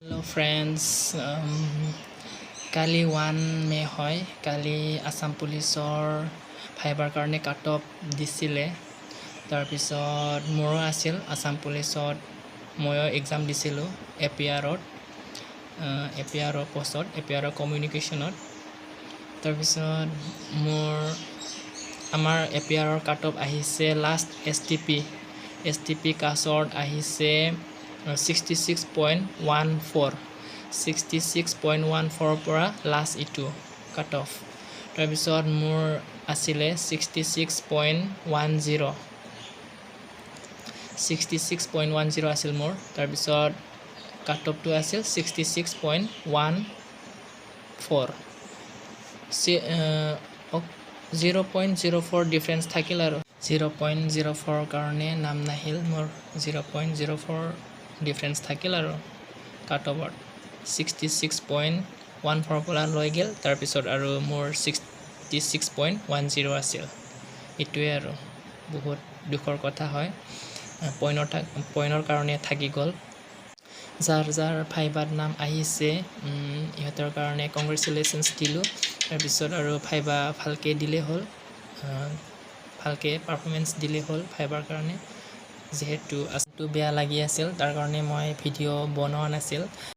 Hello friends, কালি 1 মে হয়। কালি আসাম পুলিচৰ fibre কাৰণে কাট অফ দিছিলে। তাৰপিছত মোৰো আছিল আসাম পুলিচত, ময়ো এক্সাম দিছিলোঁ এপিআৰৰ পোষ্টত, এপিআৰৰ কমিউনিকেশ্যনত। তাৰপিছত আমাৰ এপিআৰৰ কাট অফ আহিছে লাষ্ট এছ টি পি কাছৰত আহিছে 66.14 পৰা লাষ্ট ইটো কাট অফ। তাৰপিছত মোৰ আছিলে 66.10 আছিল মোৰ। তাৰপিছত কাট অফটো আছিল 66.14। 0.04 ডিফাৰেঞ্চ থাকিল আৰু 0.04 কাৰণে নাম নাহিল মোৰ। 0.04 ডিফাৰেঞ্চ থাকিল আৰু কাট অফত 66.14 পৰা লৈ গ'ল। তাৰপিছত আৰু মোৰ 66.10 আছিল। এইটোৱে আৰু বহুত দুখৰ কথা হয়, পইণ্টৰ কাৰণে থাকি গ'ল। যাৰ ফাইবাৰ নাম আহিছে ইহঁতৰ কাৰণে কংগ্ৰেচুলেশ্যনছ দিলোঁ। তাৰপিছত আৰু ফাইবা ভালকৈ দিলেই হ'ল, ভালকৈ পাৰফৰ্মেঞ্চ দিলেই হ'ল ফাইবাৰ কাৰণে। যিহেতু আজটো বেয়া লাগি আছিল, তাৰ কাৰণে মই ভিডিঅ' বনোৱা নাছিল।